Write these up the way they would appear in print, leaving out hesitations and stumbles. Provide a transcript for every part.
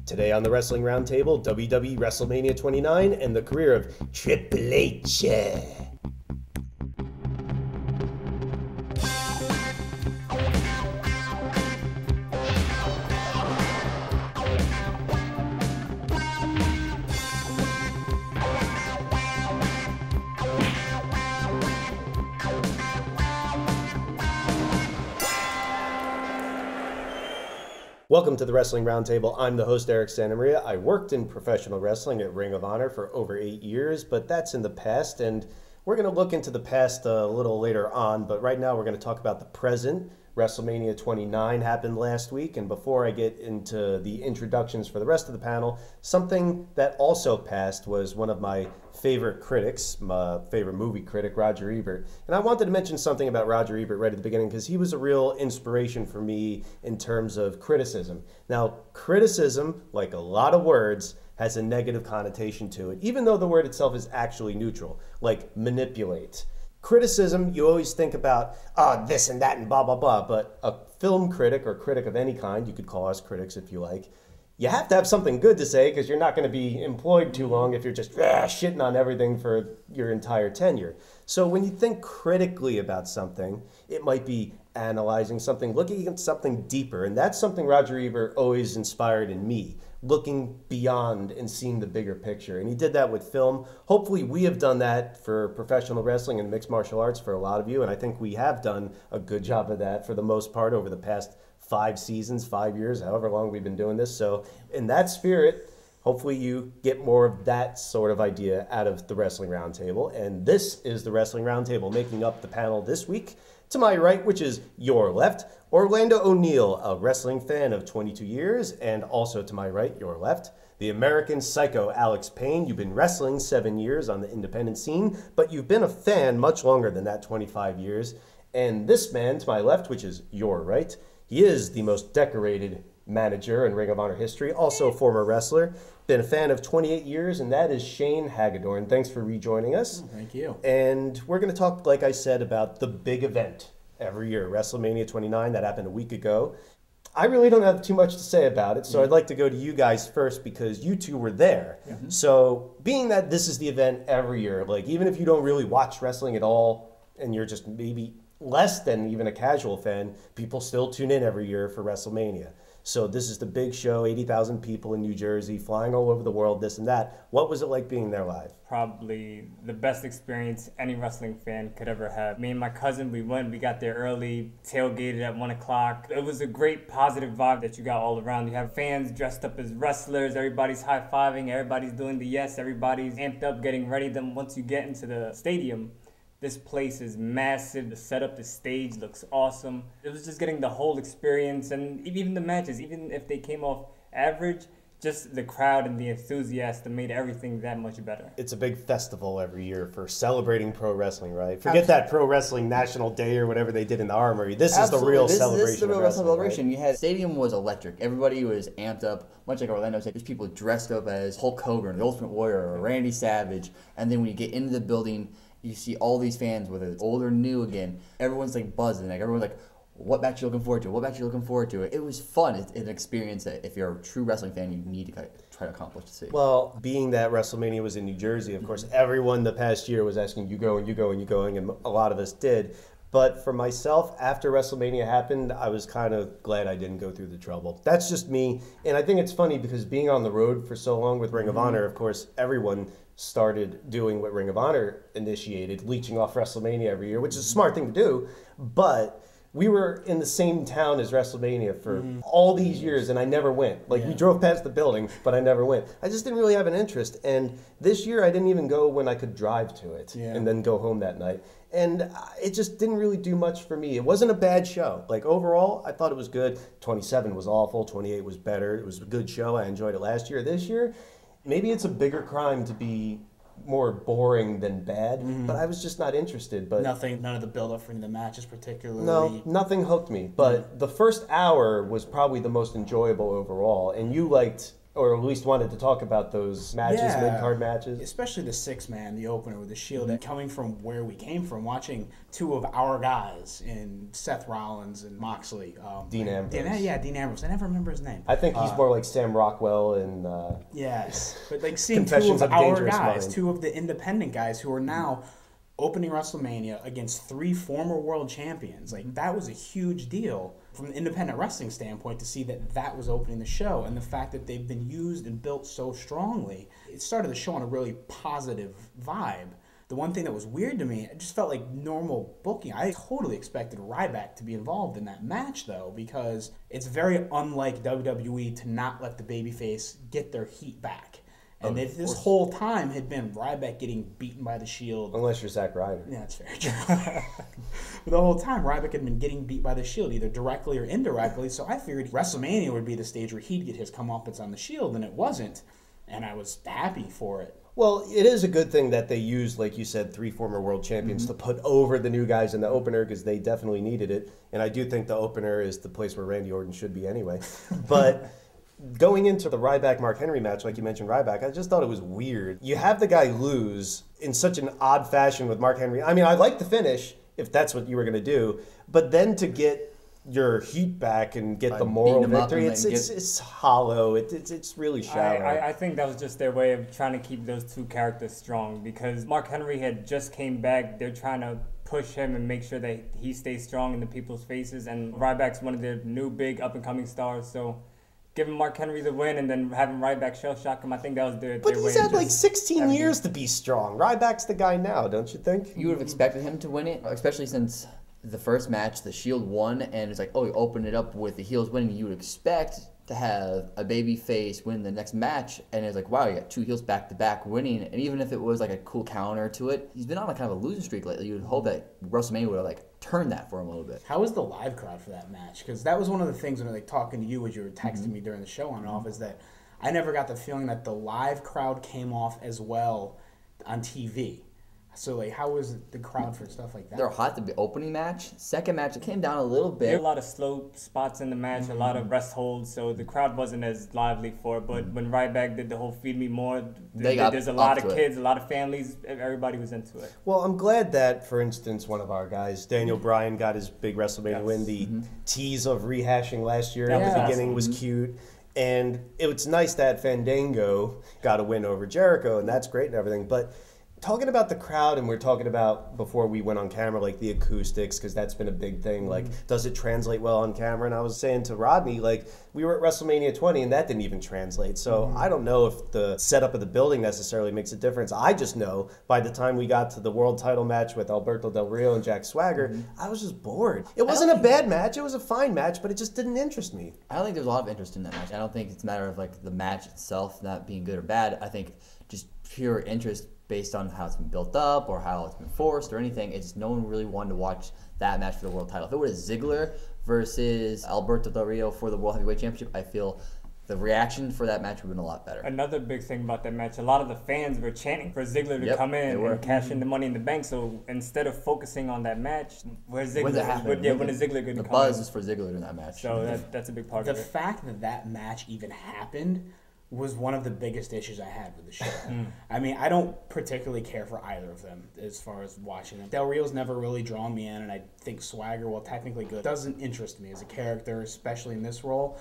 Today on the Wrestling Roundtable, WWE WrestleMania 29 and the career of Triple H. Welcome to the Wrestling Roundtable. I'm the host, Eric Santamaria. I worked in professional wrestling at Ring of Honor for over 8 years, but that's in the past, and we're going to look into the past a little later on, but right now we're going to talk about the present. WrestleMania 29 happened last week, and before I get into the introductions for the rest of the panel, something that also passed was one of my favorite critics, my favorite movie critic, Roger Ebert. And I wanted to mention something about Roger Ebert right at the beginning because he was a real inspiration for me in terms of criticism. Now, criticism, like a lot of words, has a negative connotation to it, even though the word itself is actually neutral, like manipulate. Criticism, you always think about, this and that and blah, blah, blah. But a film critic or critic of any kind, you could call us critics if you like, you have to have something good to say because you're not going to be employed too long if you're just shitting on everything for your entire tenure. So when you think critically about something, it might be analyzing something, looking at something deeper. And that's something Roger Ebert always inspired in me, looking beyond and seeing the bigger picture. And he did that with film. Hopefully we have done that for professional wrestling and mixed martial arts for a lot of you. And I think we have done a good job of that for the most part over the past 5 seasons, 5 years, however long we've been doing this. So in that spirit, hopefully you get more of that sort of idea out of the Wrestling Roundtable. And this is the Wrestling Roundtable making up the panel this week. To my right, which is your left, Orlando O'Neill, a wrestling fan of 22 years. And also to my right, your left, the American Psycho, Alex Payne. You've been wrestling 7 years on the independent scene, but you've been a fan much longer than that, 25 years. And this man to my left, which is your right, he is the most decorated manager in Ring of Honor history, also a former wrestler. Been a fan of 28 years, and that is Shane Hagadorn. Thanks for rejoining us. Thank you. And we're going to talk, like I said, about the big event every year, WrestleMania 29. That happened a week ago. I really don't have too much to say about it, so I'd like to go to you guys first because you two were there. Mm-hmm. So being that this is the event every year, like even if you don't really watch wrestling at all and you're just maybe less than even a casual fan, people still tune in every year for WrestleMania. So this is the big show, 80,000 people in New Jersey, flying all over the world, this and that. What was it like being there live? Probably the best experience any wrestling fan could ever have. Me and my cousin, we got there early, tailgated at 1 o'clock. It was a great positive vibe that you got all around. You have fans dressed up as wrestlers, everybody's high-fiving, everybody's doing the yes, everybody's amped up, getting ready. Then once you get into the stadium, this place is massive. The setup, the stage looks awesome. It was just getting the whole experience, and even the matches, even if they came off average, just the crowd and the enthusiasm made everything that much better. It's a big festival every year for celebrating pro wrestling, right? Forget that Pro Wrestling National Day or whatever they did in the Armory. This is the real celebration. This is the real wrestling celebration. Right? You had stadium was electric. Everybody was amped up, much like Orlando said. There's people dressed up as Hulk Hogan, the Ultimate Warrior, or Randy Savage, and then when you get into the building, you see all these fans, whether it's old or new again, everyone's like buzzing. Like everyone's like, what match you looking forward to? What match you looking forward to? It was fun. It's an experience that if you're a true wrestling fan, you need to try to accomplish to see. Well, being that WrestleMania was in New Jersey, of course, everyone the past year was asking, you going, and a lot of us did. But for myself, after WrestleMania happened, I was kind of glad I didn't go through the trouble. That's just me. And I think it's funny because being on the road for so long with Ring of Honor, of course, everyone started doing what Ring of Honor initiated, leeching off WrestleMania every year, which is a smart thing to do. But we were in the same town as WrestleMania for all these years, and I never went. Like, we drove past the building, but I never went. I just didn't really have an interest. And this year, I didn't even go when I could drive to it and then go home that night. And it just didn't really do much for me. It wasn't a bad show. Like, overall, I thought it was good. 27 was awful. 28 was better. It was a good show. I enjoyed it last year. This year, maybe it's a bigger crime to be more boring than bad, but I was just not interested. But none of the build-up for the matches particularly. No, nothing hooked me. But the first hour was probably the most enjoyable overall. And you liked or at least wanted to talk about those matches, mid-card matches. Especially the 6-man, the opener with the Shield, and coming from where we came from, watching two of our guys in Seth Rollins and Moxley. Dean Ambrose. Dean Ambrose. I never remember his name. I think he's more like Sam Rockwell and... yes, but like seeing two Confessions of of our Dangerous guys, Mind. two of the independent guys who are now opening WrestleMania against 3 former world champions. Like, that was a huge deal from an independent wrestling standpoint to see that that was opening the show, and the fact that they've been used and built so strongly. It started the show on a really positive vibe. The one thing that was weird to me, it just felt like normal booking. I totally expected Ryback to be involved in that match, though, because it's very unlike WWE to not let the babyface get their heat back. And this whole time had been Ryback getting beaten by the Shield. Unless you're Zack Ryder. Yeah, that's very true. But the whole time, Ryback had been getting beat by the Shield, either directly or indirectly. So I figured WrestleMania would be the stage where he'd get his comeuppance on the Shield, and it wasn't. And I was happy for it. Well, it is a good thing that they used, like you said, 3 former world champions to put over the new guys in the opener, because they definitely needed it. And I do think the opener is the place where Randy Orton should be anyway. But... going into the Ryback-Mark Henry match, like you mentioned Ryback, I just thought it was weird. You have the guy lose in such an odd fashion with Mark Henry. I mean, I'd like the finish, if that's what you were going to do, but then to get your heat back and get the moral victory, it's hollow. It's really shallow. I think that was just their way of trying to keep those two characters strong, because Mark Henry had just came back. They're trying to push him and make sure that he stays strong in the people's faces, and Ryback's one of their new big up-and-coming stars, so... giving Mark Henry the win and then having Ryback shell-shock him, I think that was their But way. he's had like 16 years to be strong. Ryback's the guy now, don't you think? You would have expected him to win it, especially since the first match, the Shield won, and it's like, oh, you open it up with the heels winning. You would expect to have a baby face win the next match, and it's like, wow, you got 2 heels back-to-back winning, and even if it was like a cool counter to it, he's been on a kind of a losing streak lately. You would hope that WrestleMania would have like turned that for him a little bit. How was the live crowd for that match? Because that was one of the things when like talking to you as you were texting me during the show on and off, is that I never got the feeling that the live crowd came off as well on TV. So, like, how was the crowd for stuff like that? They're hot to be opening match. Second match, it came down a little There were bit. a lot of slow spots in the match, a lot of rest holds, so the crowd wasn't as lively for it. But when Ryback did the whole Feed Me More, there's a lot of kids, a lot of families, everybody was into it. Well, I'm glad that, for instance, one of our guys, Daniel Bryan, got his big WrestleMania win. The tease of rehashing last year at the beginning was cute. And it's nice that Fandango got a win over Jericho, and that's great and everything. But talking about the crowd, and we're talking about, before we went on camera, like the acoustics, because that's been a big thing. Like, does it translate well on camera? And I was saying to Rodney, like, we were at WrestleMania 20, and that didn't even translate. So I don't know if the setup of the building necessarily makes a difference. I just know by the time we got to the world title match with Alberto Del Rio and Jack Swagger, I was just bored. It wasn't a bad match. It was a fine match, but it just didn't interest me. I don't think there's a lot of interest in that match. I don't think it's a matter of like the match itself not being good or bad. I think just pure interest based on how it's been built up or how it's been forced or anything. It's just no one really wanted to watch that match for the world title. If it was Ziggler versus Alberto Del Rio for the World Heavyweight Championship, I feel the reaction for that match would have been a lot better. Another big thing about that match, a lot of the fans were chanting for Ziggler to come in and cash in the Money in the Bank. So instead of focusing on that match, where's Ziggler? When is Ziggler going to come in? The buzz is for Ziggler in that match. So that's a big part of it. The fact that that match even happened was one of the biggest issues I had with the show. I mean, I don't particularly care for either of them as far as watching them. Del Rio's never really drawn me in, and I think Swagger, while technically good, doesn't interest me as a character, especially in this role.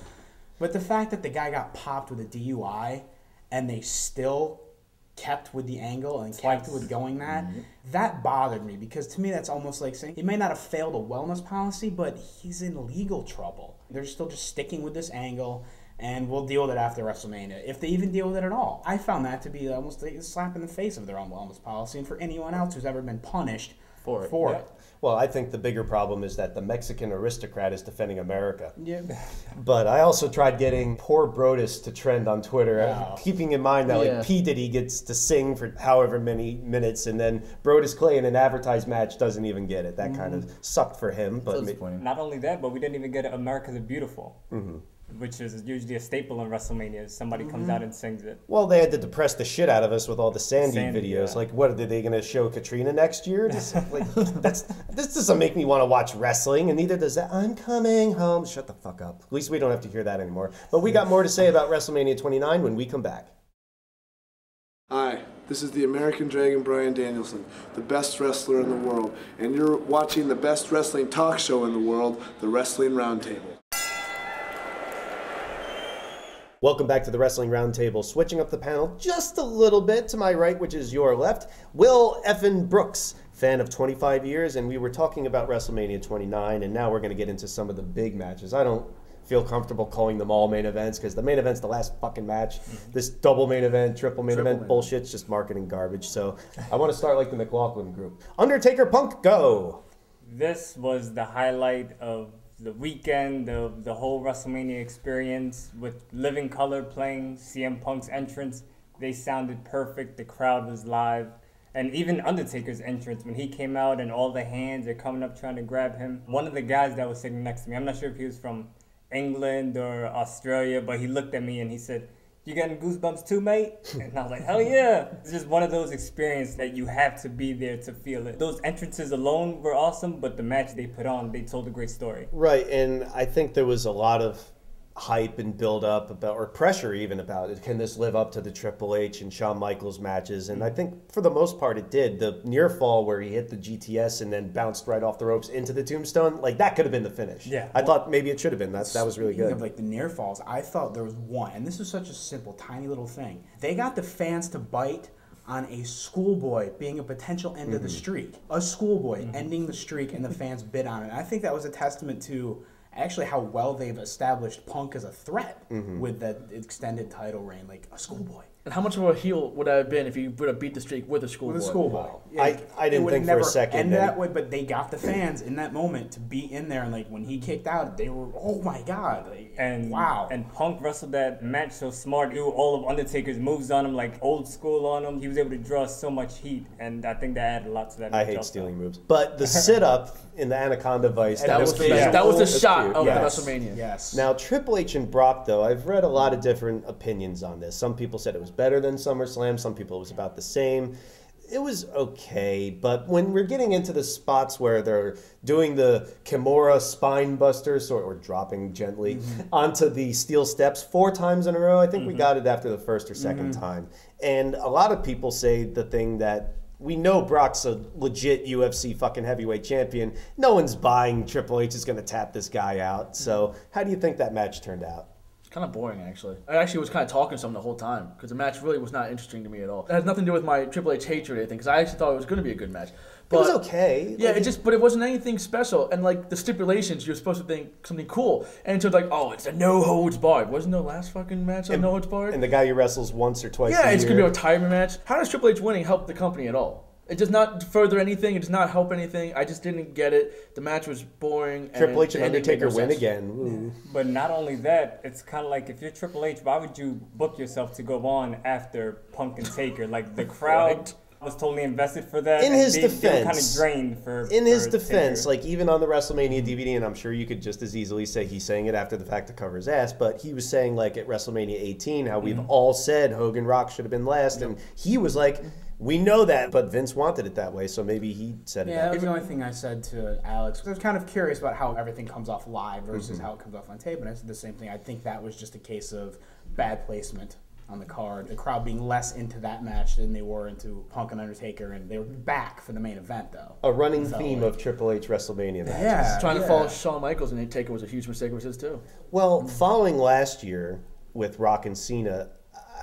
But the fact that the guy got popped with a DUI and they still kept with the angle and kept with going that bothered me, because to me that's almost like saying he may not have failed a wellness policy, but he's in legal trouble. They're still just sticking with this angle, and we'll deal with it after WrestleMania, if they even deal with it at all. I found that to be almost a slap in the face of their own wellness policy, and for anyone else who's ever been punished for it. Well, I think the bigger problem is that the Mexican aristocrat is defending America. Yeah. But I also tried getting poor Brodus to trend on Twitter, keeping in mind that like P. Diddy gets to sing for however many minutes, and then Brodus Clay in an advertised match doesn't even get it. That kind of sucked for him. But not only that, but we didn't even get America the Beautiful. which is usually a staple in WrestleMania. Somebody comes out and sings it. Well, they had to depress the shit out of us with all the Sandy videos. Yeah. Like, what are they going to show Katrina next year? This doesn't make me want to watch wrestling, and neither does that. I'm coming home. Shut the fuck up. At least we don't have to hear that anymore. But we got more to say about WrestleMania 29 when we come back. Hi, this is the American Dragon Bryan Danielson, the best wrestler in the world, and you're watching the best wrestling talk show in the world, the Wrestling Roundtable. Welcome back to the Wrestling Roundtable. Switching up the panel just a little bit to my right, which is your left, Will Effin Brooks, fan of 25 years, and we were talking about WrestleMania 29, and now we're going to get into some of the big matches. I don't feel comfortable calling them all main events because the main event's the last fucking match. This double main event, triple main event bullshit's just marketing garbage. So I want to start like the McLaughlin group. Undertaker, Punk, go! This was the highlight of the weekend, of the whole WrestleMania experience, with Living Color playing CM Punk's entrance. They sounded perfect. The crowd was live. And even Undertaker's entrance, when he came out and all the hands are coming up trying to grab him. One of the guys that was sitting next to me, I'm not sure if he was from England or Australia, but he looked at me and he said, "You getting goosebumps too, mate?" And I was like, hell yeah. It's just one of those experiences that you have to be there to feel it. Those entrances alone were awesome, but the match they put on, they told a great story. Right, and I think there was a lot of hype and build up about, or pressure even about it. Can this live up to the Triple H and Shawn Michaels matches? And I think for the most part it did. The near fall where he hit the GTS and then bounced right off the ropes into the tombstone, like that could have been the finish. Yeah. I thought maybe it should have been. That was really Speaking good. of like the near falls, I thought there was one, and this was such a simple, tiny little thing. They got the fans to bite on a schoolboy being a potential end of the streak. A schoolboy ending the streak, and the fans bid on it. I think that was a testament to actually how well they've established Punk as a threat with that extended title reign, like a schoolboy. And how much of a heel would that have been if you would have beat the streak with a schoolboy? With a schoolboy. I didn't think for a second end that that way, but they got the fans in that moment to be in there, and like when he kicked out, they were, oh my god, like, And wow. And Punk wrestled that match so smart. He do all of Undertaker's moves on him, like old school on him. He was able to draw so much heat, and I think that added a lot to that match. I hate stealing moves. But the sit-up in the Anaconda Vice, That was the cute. best. That was the That's shot cute. of Yes. the WrestleMania. Yes. Now, Triple H and Brock, though, I've read a lot of different opinions on this. Some people said it was better than SummerSlam. Some people it was about the same. It was okay, but when we're getting into the spots where they're doing the Kimura spine busters or dropping gently onto the steel steps 4 times in a row, I think we got it after the first or second time. And a lot of people say the thing that we know Brock's a legit UFC fucking heavyweight champion. No one's buying Triple H is going to tap this guy out. So how do you think that match turned out? Kind of boring, actually. I actually was kind of talking to someone the whole time because the match really was not interesting to me at all. It has nothing to do with my Triple H hatred or anything because I actually thought it was going to be a good match. But, It was okay. Yeah, Like, but it wasn't anything special. And like the stipulations, you're supposed to think something cool. And so it's like, oh, it's a no holds barred. Wasn't the last fucking match a no holds barred? and the guy who wrestles once or twice a Yeah, year. it's going to be a retirement match. How does Triple H winning help the company at all? It does not further anything. It does not help anything. I just didn't get it. The match was boring. Triple H and the ending made Undertaker no win sense. again. Ooh. But not only that, it's kind of like if you're Triple H, why would you book yourself to go on after Punk and Taker? Like the crowd was totally invested for that. In and his they were kind of defense- drained for. In his for defense, Taker. like even on the WrestleMania DVD, and I'm sure you could just as easily say he's saying it after the fact to cover his ass, but he was saying like at WrestleMania 18 how we've all said Hogan Rock should have been last, and he was like, we know that, but Vince wanted it that way, so maybe he said it. Yeah, that was the only thing I said to Alex. I was kind of curious about how everything comes off live versus how it comes off on tape, and I said the same thing. I think that was just a case of bad placement on the card. The crowd being less into that match than they were into Punk and Undertaker, and they were back for the main event, though. A running So, theme like- of Triple H WrestleMania matches. Yeah. Trying to follow Shawn Michaels and Taker was a huge mistake of his too. Well, following last year with Rock and Cena,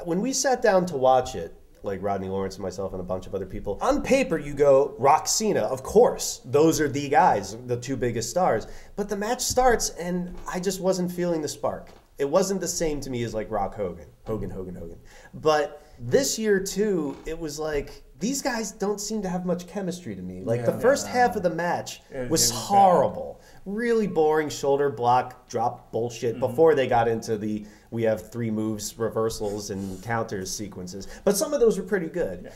when we sat down to watch it, like Rodney Lawrence and myself and a bunch of other people, on paper you go, Rock, Cena, of course. Those are the guys, the 2 biggest stars. But the match starts and I just wasn't feeling the spark. It wasn't the same to me as like Rock Hogan. Hogan. But this year too, it was like, these guys don't seem to have much chemistry to me. Like the first half of the match It was was horrible. Really boring shoulder block, drop bullshit before they got into the we have 3 moves, reversals, and counters sequences. But some of those were pretty good. Yeah.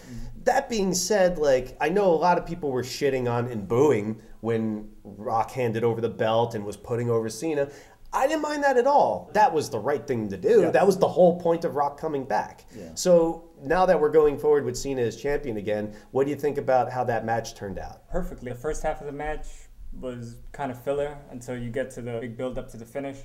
That being said, like I know a lot of people were shitting on and booing when Rock handed over the belt and was putting over Cena. I didn't mind that at all. That was the right thing to do. Yeah. That was the whole point of Rock coming back. Yeah. So now that we're going forward with Cena as champion again, what do you think about how that match turned out? Perfectly. The first half of the match was kind of filler until you get to the big build-up to the finish.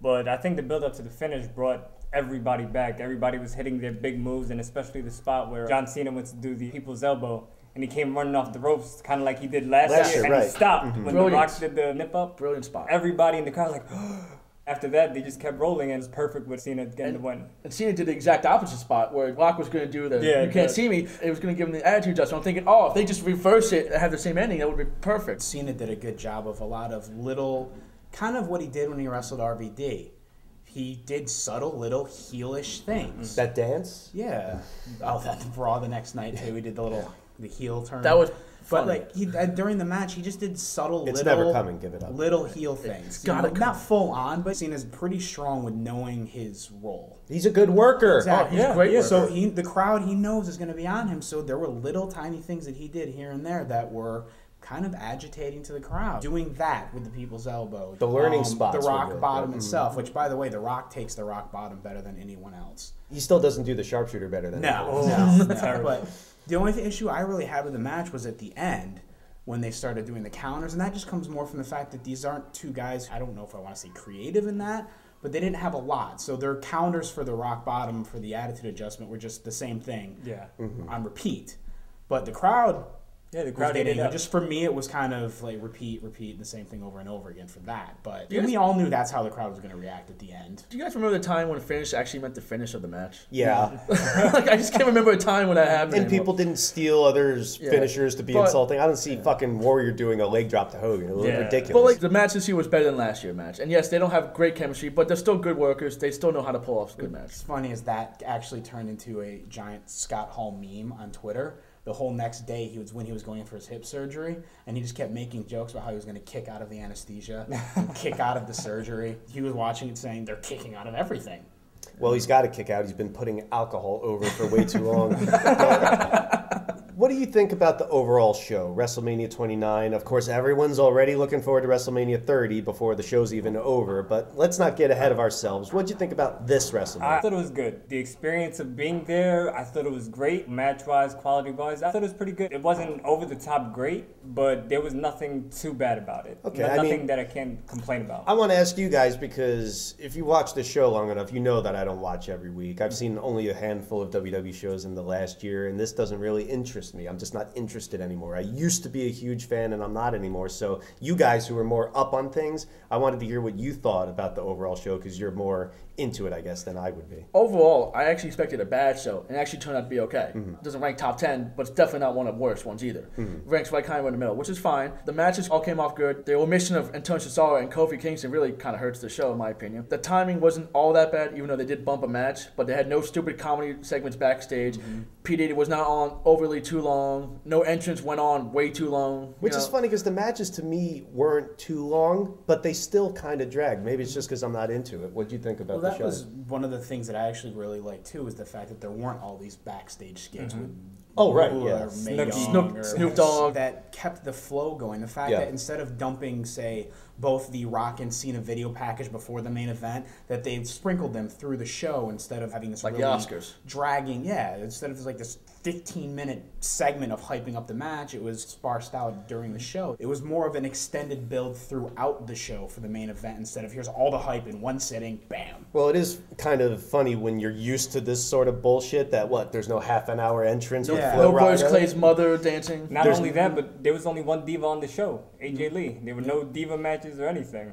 But I think the build-up to the finish brought everybody back. Everybody was hitting their big moves, and especially the spot where John Cena went to do the people's elbow, and he came running off the ropes, kind of like he did last year, and right. he stopped when The Rock did the nip-up. Brilliant spot. Everybody in the crowd was like, after that, they just kept rolling, and it was perfect with Cena getting the win. And Cena did the exact opposite spot where Rock was going to do the you can't see me. It was going to give him the attitude adjustment. I'm thinking, if they just reverse it and have the same ending, that would be perfect. Cena did a good job of a lot of little, kind of what he did when he wrestled RVD. He did subtle little heelish things. That dance? Yeah. That Raw the next night too. He did the heel turn. That was But funny. like he during the match, he just did subtle It's little. never coming, give it up. Little heel things. gotta come. Not full on, but Cena's pretty strong with knowing his role. He's a good worker. Exactly. he's a great worker. So the crowd he knows is going to be on him. So there were little tiny things that he did here and there that were kind of agitating to the crowd. Doing that with the people's elbow. The learning spots The were rock good, bottom yeah. itself, which by the way, the Rock takes the rock bottom better than anyone else. He still doesn't do the sharpshooter better than No. But the only issue I really had with the match was at the end when they started doing the counters, and that just comes more from the fact that these aren't two guys, I don't know if I want to say creative in that, but they didn't have a lot. So their counters for the rock bottom, for the attitude adjustment, were just the same thing on repeat. But the crowd... Yeah, the crowd ate it up. Just for me, it was kind of like repeat, the same thing over and over again for that. But we all knew that's how the crowd was going to react at the end. Do you guys remember the time when finish actually meant the finish of the match? Yeah. Like I just can't remember a time when that happened. And people didn't steal others' finishers to be insulting. I don't see fucking Warrior doing a leg drop to Hogan. It was ridiculous. But like the match this year was better than last year's match. And yes, they don't have great chemistry, but they're still good workers. They still know how to pull off a good match. What's funny is that actually turned into a giant Scott Hall meme on Twitter. The whole next day, when he was going in for his hip surgery, and he just kept making jokes about how he was going to kick out of the anesthesia, and kick out of the surgery. He was watching it saying, they're kicking out of everything. Well, he's got to kick out. He's been putting alcohol over for way too long. What do you think about the overall show, WrestleMania 29? Of course, everyone's already looking forward to WrestleMania 30 before the show's even over, but let's not get ahead of ourselves. What did you think about this WrestleMania? I thought it was good. The experience of being there, I thought it was great. Match-wise, quality-wise, I thought it was pretty good. It wasn't over-the-top great, but there was nothing too bad about it. Okay, nothing that I can't complain about. I want to ask you guys, because if you watch the show long enough, you know that I don't watch every week. I've seen only a handful of WWE shows in the last year, and this doesn't really interest me. I'm just not interested anymore. I used to be a huge fan, and I'm not anymore. So you guys who are more up on things, I wanted to hear what you thought about the overall show, because you're more into it, I guess, than I would be. Overall, I actually expected a bad show, and it actually turned out to be okay. It doesn't rank top 10, but it's definitely not one of the worst ones either. It ranks right kind of in the middle, which is fine. The matches all came off good. The omission of Antonio Cesaro and Kofi Kingston really kind of hurts the show, in my opinion. The timing wasn't all that bad, even though they did bump a match, but they had no stupid comedy segments backstage. P. Diddy was not on overly too long. No entrance went on way too long. Which is funny, because the matches to me weren't too long, but they still kind of dragged. Maybe it's just because I'm not into it. What do you think about the show? That was one of the things that I actually really liked too, is the fact that there weren't all these backstage skits with Snoop Dogg that kept the flow going. The fact that instead of dumping, say, both the Rock and Cena video package before the main event, that they sprinkled them through the show instead of having this like really the Oscars dragging. Yeah, instead of like this 15-minute segment of hyping up the match, it was sparsed out during the show. It was more of an extended build throughout the show for the main event instead of here's all the hype in one sitting, bam. Well, it is kind of funny when you're used to this sort of bullshit that, there's no half-an-hour entrance with Flo Bryce Rida? Clay's mother dancing. Not only that, but there was only one diva on the show, AJ Lee. There were no diva matches or anything.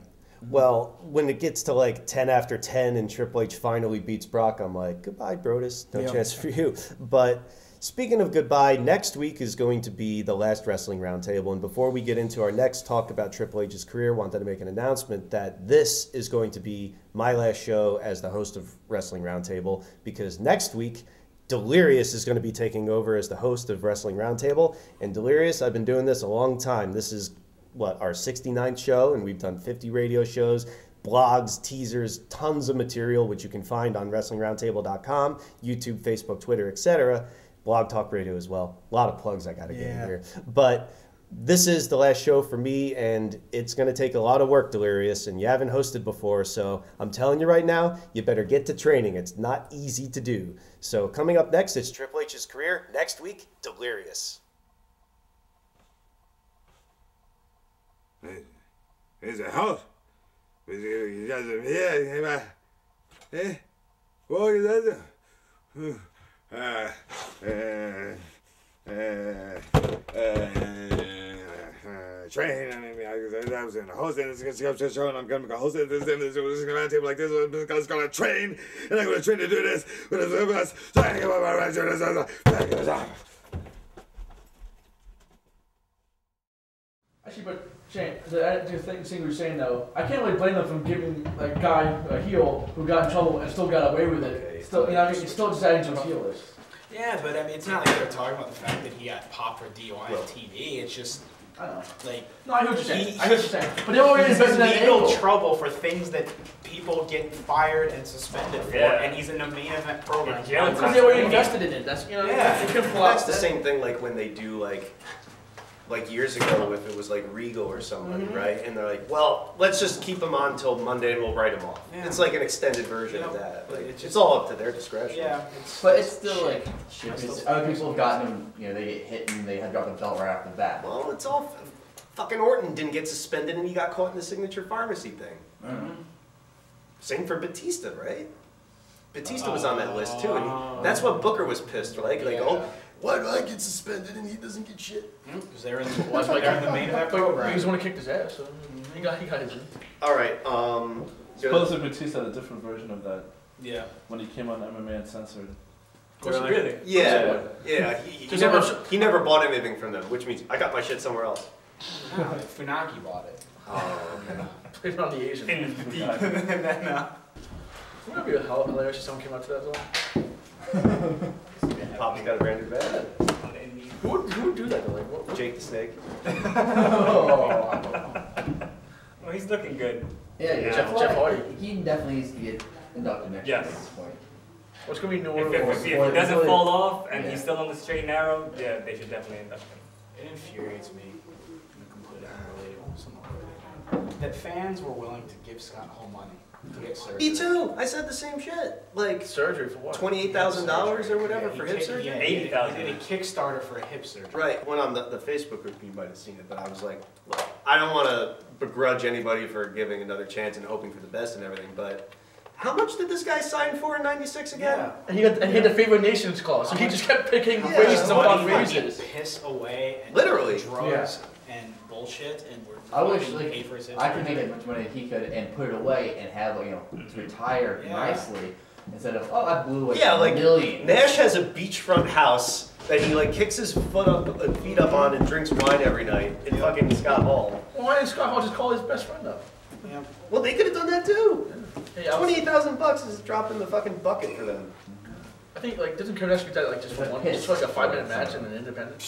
Well, when it gets to like 10 after 10 and Triple H finally beats Brock, I'm like, goodbye, Brodus. No chance for you. But speaking of goodbye, next week is going to be the last Wrestling Roundtable. And before we get into our next talk about Triple H's career, I wanted to make an announcement that this is going to be my last show as the host of Wrestling Roundtable, because next week, Delirious is going to be taking over as the host of Wrestling Roundtable. And Delirious, I've been doing this a long time. This is, our 69th show, and we've done 50 radio shows, blogs, teasers, tons of material, which you can find on WrestlingRoundtable.com, YouTube, Facebook, Twitter, etc. Blog Talk Radio as well. A lot of plugs I got to get in here. But This is the last show for me, and it's going to take a lot of work, Delirious, and you haven't hosted before, so I'm telling you right now, you better get to training. It's not easy to do. So coming up next, it's Triple H's career. Next week, Delirious. Is it hot? You guys are here, eh? What is that? Train. I mean, I was in a host and it's going to show and I'm going to go host it. This is going to roundtable like this. I'm just going to train and I'm going to train to do this. Actually, but Shane, the thing you were saying though, I can't really blame them for giving a guy a heel who got in trouble and still got away with it. Still, you know, I mean, it's still just adding to his heel list. Yeah, but I mean, it's not like they're talking about the fact that he got popped for DUI on TV. It's just, I know. like, no, I hear what you're saying. I hear what you're saying. But they already he's invested in in legal trouble for things that people get fired and suspended for, Yeah. and he's in a main event program. Yeah, because they already invested in it. That's, you know, Yeah. they couldn't pull out. That's the same thing like when they do like years ago if it was like Regal or somebody, right? And they're like, well, let's just keep him on until Monday and we'll write him off. Yeah. It's like an extended version of Yeah. that. Like, It's it's all up to their discretion. Yeah, But it's still like shit. Because other people have gotten them, you know, they get hit and they have dropped the belt right off the bat. Well, it's all fucking Orton didn't get suspended and he got caught in the signature pharmacy thing. Same for Batista, right? Batista was on that list too, and that's what Booker was pissed, like, oh, why do I get suspended and he doesn't get shit? because they're in the main event program. He just want to kick his ass, so he got his. All right, Supposedly Batista had a different version of that Yeah. when he came on MMA Uncensored. Really? yeah, he never bought anything from them, which means I got my shit somewhere else. No, Funaki bought it. Oh, okay. Played it on the Asian. In the deep. And then, Wouldn't it be hilarious if someone came out to that as well? Poppy's got a brand new bag. Who would do that though? Like, what? Jake the Snake. Oh. Well, he's looking good. Yeah, Jeff Hardy. He definitely needs to get inducted next year at this point. What's gonna be new If, order? if he doesn't fall off and Yeah. he's still on the straight and narrow, yeah, they should definitely induct him. it infuriates me, in a completely unrelated, that fans were willing to give Scott Hall money to get surgery. Me too. I said the same shit. Like Surgery for what? $28,000 or whatever for hip surgery. Yeah, $80,000. He did a Kickstarter for a hip surgery. Right. Went on the Facebook group. You might have seen it, but I was like, look, I don't want to begrudge anybody for giving another chance and hoping for the best and everything, but how much did this guy sign for in '96 again? Yeah. And he had the favorite nations clause, so he just kept picking Yeah. raises Money upon fucking raises. piss away and Literally. drugs and bullshit and we're I wish fucking like pay for his hip I could surgery. make as much money as he could and put it away and have to retire Yeah. nicely instead of I blew away Yeah, like millions. Nash has a beachfront house that he like kicks his feet up on and drinks wine every night in fucking Scott Hall. Well, why didn't Scott Hall just call his best friend up? Yeah. Well, they could have done that too. Hey, I was- $28,000 is a drop in the fucking bucket for them. I think like doesn't Kurt Angle get that like just for one, just for like a 5-minute match and an independent?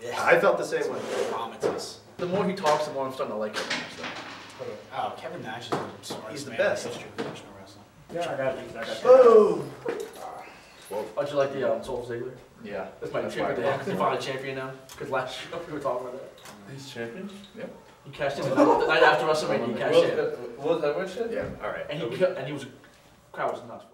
Yeah, I felt the same way. Vomitous. The more he talks, the more I'm starting to like him. So. Oh, Kevin Nash is the smartest He's the man best. in the history of professional wrestling. Yeah, I got Boom! How'd you like the Soul Ziggler? Yeah. That's my favorite thing because he found a champion now. Because last year we were talking about that. He's champion? He cashed in the night after WrestleMania. He cashed in, What was that shit? Yeah. All right. and he was crowd was nuts.